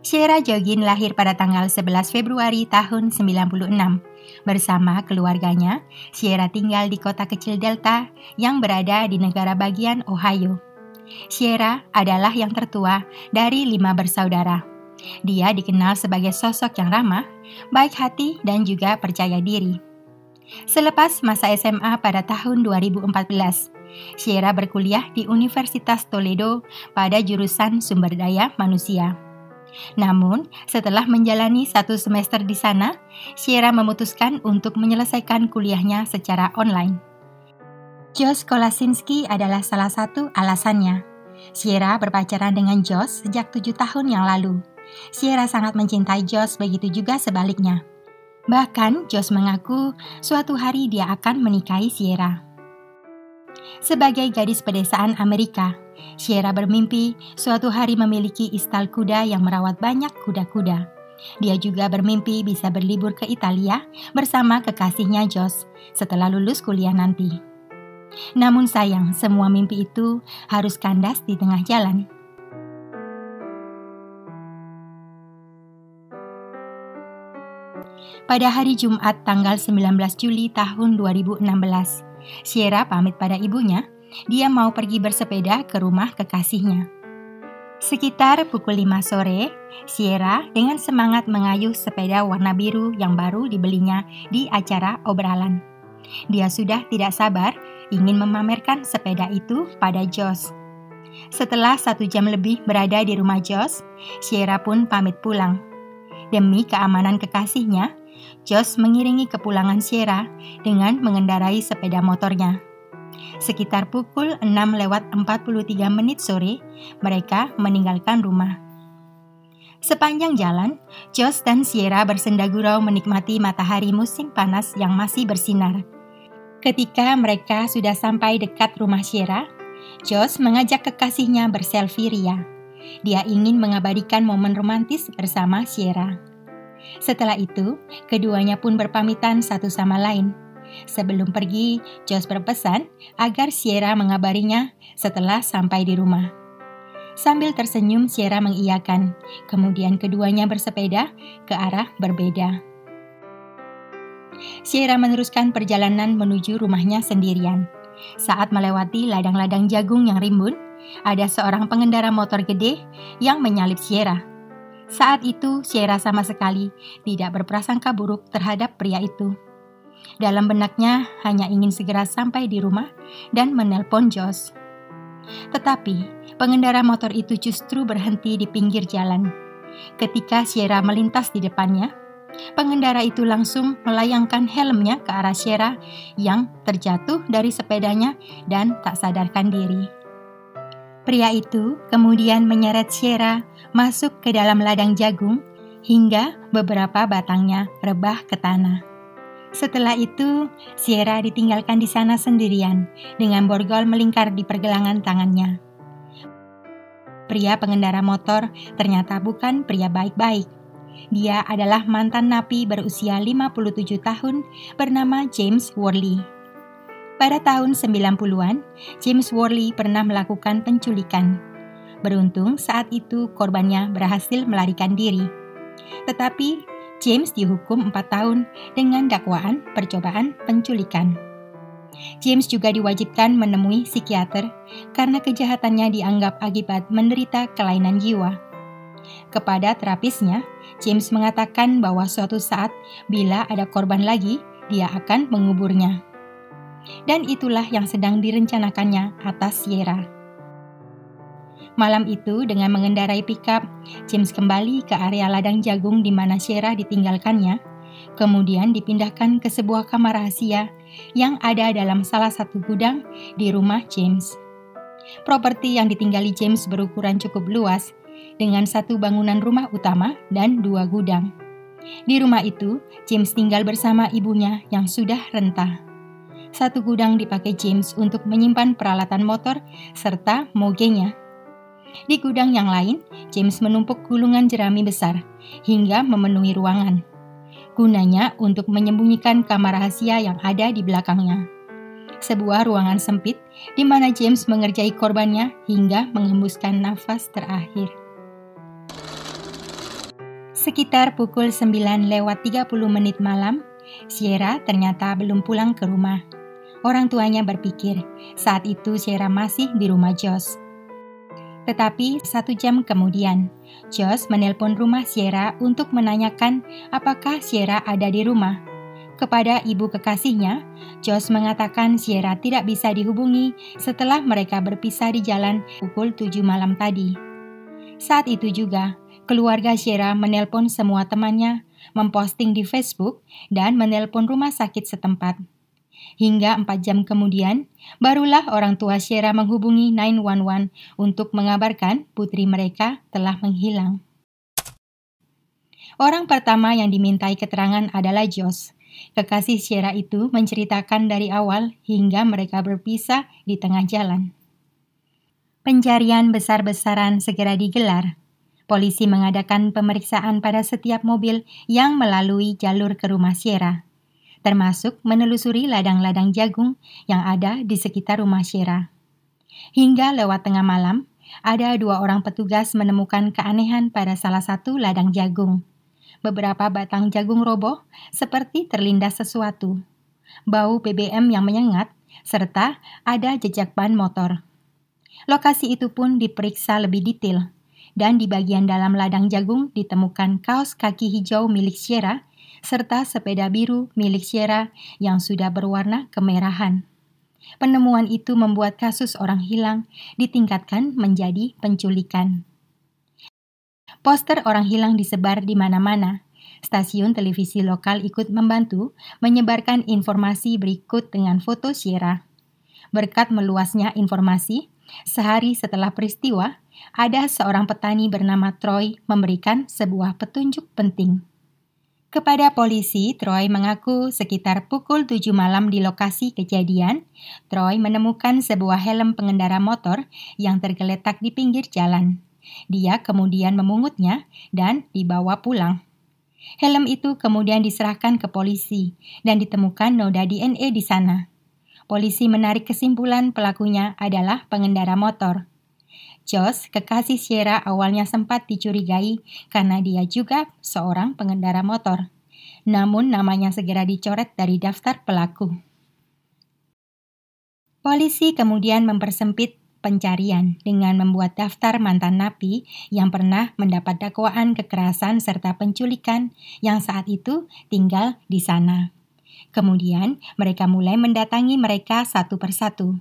Sierra Jogin lahir pada tanggal 11 Februari tahun 96. Bersama keluarganya, Sierra tinggal di kota kecil Delta yang berada di negara bagian Ohio. Sierra adalah yang tertua dari 5 bersaudara. Dia dikenal sebagai sosok yang ramah, baik hati, dan juga percaya diri. Selepas masa SMA pada tahun 2014, Sierra berkuliah di Universitas Toledo pada jurusan Sumber Daya Manusia. Namun, setelah menjalani 1 semester di sana, Sierra memutuskan untuk menyelesaikan kuliahnya secara online. Josh Kolasinski adalah salah satu alasannya. Sierra berpacaran dengan Josh sejak 7 tahun yang lalu. Sierra sangat mencintai Josh, begitu juga sebaliknya. Bahkan, Josh mengaku suatu hari dia akan menikahi Sierra. Sebagai gadis pedesaan Amerika, Sierra bermimpi suatu hari memiliki istal kuda yang merawat banyak kuda-kuda. Dia juga bermimpi bisa berlibur ke Italia bersama kekasihnya Josh setelah lulus kuliah nanti. Namun sayang, semua mimpi itu harus kandas di tengah jalan. Pada hari Jumat tanggal 19 Juli tahun 2016, Sierra pamit pada ibunya. Dia mau pergi bersepeda ke rumah kekasihnya. Sekitar pukul 5 sore, Sierra dengan semangat mengayuh sepeda warna biru yang baru dibelinya di acara obrolan. Dia sudah tidak sabar ingin memamerkan sepeda itu pada Josh. Setelah 1 jam lebih berada di rumah Josh, Sierra pun pamit pulang. Demi keamanan kekasihnya, Josh mengiringi kepulangan Sierra dengan mengendarai sepeda motornya. Sekitar pukul 6:43 sore, mereka meninggalkan rumah. Sepanjang jalan, Josh dan Sierra bersenda gurau menikmati matahari musim panas yang masih bersinar. Ketika mereka sudah sampai dekat rumah Sierra, Josh mengajak kekasihnya berselfie ria. Dia ingin mengabadikan momen romantis bersama Sierra. Setelah itu, keduanya pun berpamitan satu sama lain. Sebelum pergi, Josh berpesan agar Sierra mengabarinya setelah sampai di rumah. Sambil tersenyum, Sierra mengiyakan. Kemudian keduanya bersepeda ke arah berbeda. Sierra meneruskan perjalanan menuju rumahnya sendirian. Saat melewati ladang-ladang jagung yang rimbun, ada seorang pengendara motor gede yang menyalip Sierra. Saat itu, Sierra sama sekali tidak berprasangka buruk terhadap pria itu. Dalam benaknya hanya ingin segera sampai di rumah dan menelpon Josh. Tetapi pengendara motor itu justru berhenti di pinggir jalan. Ketika Sierra melintas di depannya, pengendara itu langsung melayangkan helmnya ke arah Sierra yang terjatuh dari sepedanya dan tak sadarkan diri. Pria itu kemudian menyeret Sierra masuk ke dalam ladang jagung hingga beberapa batangnya rebah ke tanah. Setelah itu, Sierra ditinggalkan di sana sendirian dengan borgol melingkar di pergelangan tangannya. Pria pengendara motor ternyata bukan pria baik-baik. Dia adalah mantan napi berusia 57 tahun bernama James Worley. Pada tahun 90-an, James Worley pernah melakukan penculikan. Beruntung saat itu korbannya berhasil melarikan diri. Tetapi James dihukum 4 tahun dengan dakwaan percobaan penculikan. James juga diwajibkan menemui psikiater karena kejahatannya dianggap akibat menderita kelainan jiwa. Kepada terapisnya, James mengatakan bahwa suatu saat bila ada korban lagi, dia akan menguburnya. Dan itulah yang sedang direncanakannya atas Sierra. Malam itu, dengan mengendarai pickup, James kembali ke area ladang jagung di mana Sierra ditinggalkannya, kemudian dipindahkan ke sebuah kamar rahasia yang ada dalam salah satu gudang di rumah James. Properti yang ditinggali James berukuran cukup luas, dengan 1 bangunan rumah utama dan 2 gudang. Di rumah itu, James tinggal bersama ibunya yang sudah renta. 1 gudang dipakai James untuk menyimpan peralatan motor serta mogenya. Di gudang yang lain, James menumpuk gulungan jerami besar hingga memenuhi ruangan. Gunanya untuk menyembunyikan kamar rahasia yang ada di belakangnya. Sebuah ruangan sempit di mana James mengerjai korbannya hingga menghembuskan nafas terakhir. Sekitar pukul 9:30 malam, Sierra ternyata belum pulang ke rumah. Orang tuanya berpikir saat itu Sierra masih di rumah Josh. Tetapi 1 jam kemudian, Josh menelpon rumah Sierra untuk menanyakan apakah Sierra ada di rumah. Kepada ibu kekasihnya, Josh mengatakan Sierra tidak bisa dihubungi setelah mereka berpisah di jalan pukul 7 malam tadi. Saat itu juga, keluarga Sierra menelpon semua temannya, memposting di Facebook, dan menelpon rumah sakit setempat. Hingga 4 jam kemudian, barulah orang tua Sierra menghubungi 911 untuk mengabarkan putri mereka telah menghilang. Orang pertama yang dimintai keterangan adalah Josh. Kekasih Sierra itu menceritakan dari awal hingga mereka berpisah di tengah jalan. Pencarian besar-besaran segera digelar. Polisi mengadakan pemeriksaan pada setiap mobil yang melalui jalur ke rumah Sierra, termasuk menelusuri ladang-ladang jagung yang ada di sekitar rumah Sierra. Hingga lewat tengah malam, ada 2 orang petugas menemukan keanehan pada salah satu ladang jagung. Beberapa batang jagung roboh seperti terlindas sesuatu, bau BBM yang menyengat, serta ada jejak ban motor. Lokasi itu pun diperiksa lebih detail, dan di bagian dalam ladang jagung ditemukan kaos kaki hijau milik Sierra, serta sepeda biru milik Sierra yang sudah berwarna kemerahan. Penemuan itu membuat kasus orang hilang ditingkatkan menjadi penculikan. Poster orang hilang disebar di mana-mana. Stasiun televisi lokal ikut membantu menyebarkan informasi berikut dengan foto Sierra. Berkat meluasnya informasi, sehari setelah peristiwa, ada seorang petani bernama Troy memberikan sebuah petunjuk penting. Kepada polisi, Troy mengaku sekitar pukul 7 malam di lokasi kejadian, Troy menemukan sebuah helm pengendara motor yang tergeletak di pinggir jalan. Dia kemudian memungutnya dan dibawa pulang. Helm itu kemudian diserahkan ke polisi dan ditemukan noda DNA di sana. Polisi menarik kesimpulan pelakunya adalah pengendara motor. Josh, kekasih Sierra, awalnya sempat dicurigai karena dia juga seorang pengendara motor. Namun namanya segera dicoret dari daftar pelaku. Polisi kemudian mempersempit pencarian dengan membuat daftar mantan napi yang pernah mendapat dakwaan kekerasan serta penculikan yang saat itu tinggal di sana. Kemudian mereka mulai mendatangi mereka satu persatu.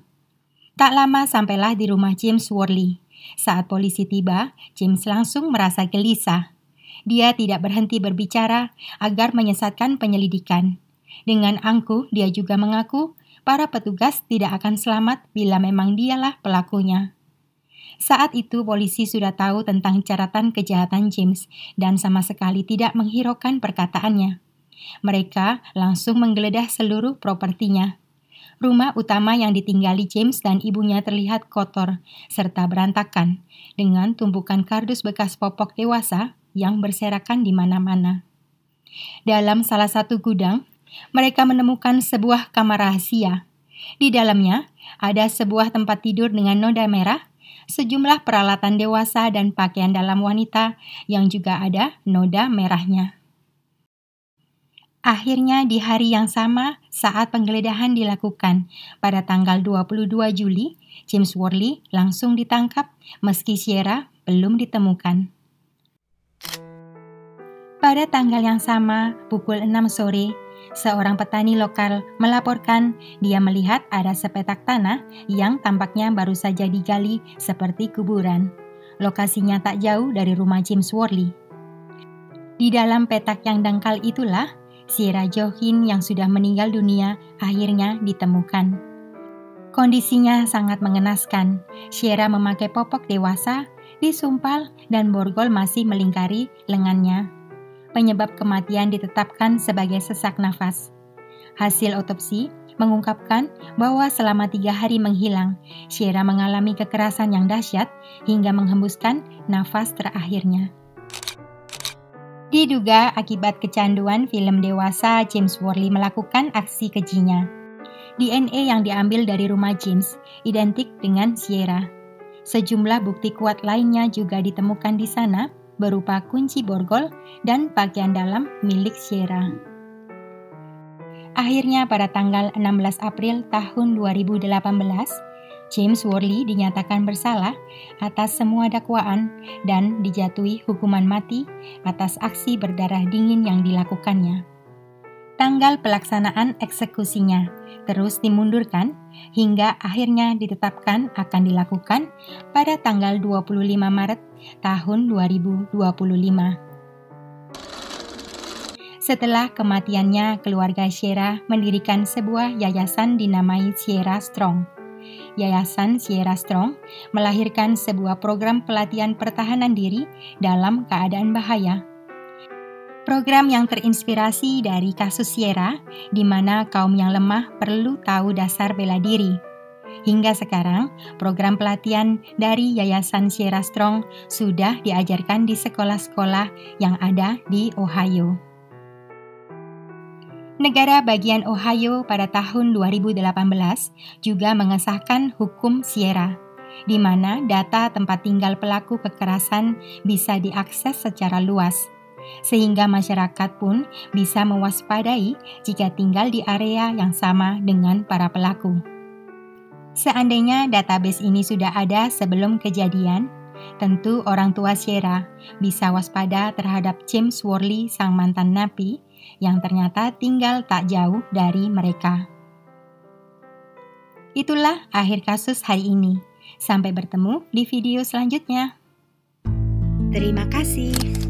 Tak lama sampailah di rumah James Worley. Saat polisi tiba, James langsung merasa gelisah. Dia tidak berhenti berbicara agar menyesatkan penyelidikan. Dengan angkuh, dia juga mengaku para petugas tidak akan selamat bila memang dialah pelakunya. Saat itu polisi sudah tahu tentang catatan kejahatan James dan sama sekali tidak menghiraukan perkataannya. Mereka langsung menggeledah seluruh propertinya. Rumah utama yang ditinggali James dan ibunya terlihat kotor serta berantakan, dengan tumpukan kardus bekas popok dewasa yang berserakan di mana-mana. Dalam salah satu gudang, mereka menemukan sebuah kamar rahasia. Di dalamnya ada sebuah tempat tidur dengan noda merah, sejumlah peralatan dewasa dan pakaian dalam wanita yang juga ada noda merahnya. Akhirnya di hari yang sama saat penggeledahan dilakukan pada tanggal 22 Juli, James Worley langsung ditangkap meski Sierra belum ditemukan. Pada tanggal yang sama, pukul 6 sore, seorang petani lokal melaporkan dia melihat ada sepetak tanah yang tampaknya baru saja digali seperti kuburan. Lokasinya tak jauh dari rumah James Worley. Di dalam petak yang dangkal itulah Sierra Johin yang sudah meninggal dunia akhirnya ditemukan. Kondisinya sangat mengenaskan. Sierra memakai popok dewasa, disumpal, dan borgol masih melingkari lengannya. Penyebab kematian ditetapkan sebagai sesak nafas. Hasil otopsi mengungkapkan bahwa selama 3 hari menghilang, Sierra mengalami kekerasan yang dahsyat hingga menghembuskan nafas terakhirnya. Diduga akibat kecanduan film dewasa, James Worley melakukan aksi kejinya. DNA yang diambil dari rumah James identik dengan Sierra. Sejumlah bukti kuat lainnya juga ditemukan di sana, berupa kunci borgol dan pakaian dalam milik Sierra. Akhirnya pada tanggal 16 April tahun 2018, James Worley dinyatakan bersalah atas semua dakwaan dan dijatuhi hukuman mati atas aksi berdarah dingin yang dilakukannya. Tanggal pelaksanaan eksekusinya terus dimundurkan hingga akhirnya ditetapkan akan dilakukan pada tanggal 25 Maret tahun 2025. Setelah kematiannya, keluarga Sierra mendirikan sebuah yayasan dinamai Sierra Strong. Yayasan Sierra Strong melahirkan sebuah program pelatihan pertahanan diri dalam keadaan bahaya. Program yang terinspirasi dari kasus Sierra, di mana kaum yang lemah perlu tahu dasar bela diri. Hingga sekarang, program pelatihan dari Yayasan Sierra Strong sudah diajarkan di sekolah-sekolah yang ada di Ohio. Negara bagian Ohio pada tahun 2018 juga mengesahkan hukum Sierra, di mana data tempat tinggal pelaku kekerasan bisa diakses secara luas, sehingga masyarakat pun bisa mewaspadai jika tinggal di area yang sama dengan para pelaku. Seandainya database ini sudah ada sebelum kejadian, tentu orang tua Sierra bisa waspada terhadap James Worley, sang mantan napi, yang ternyata tinggal tak jauh dari mereka. Itulah akhir kasus hari ini. Sampai bertemu di video selanjutnya. Terima kasih.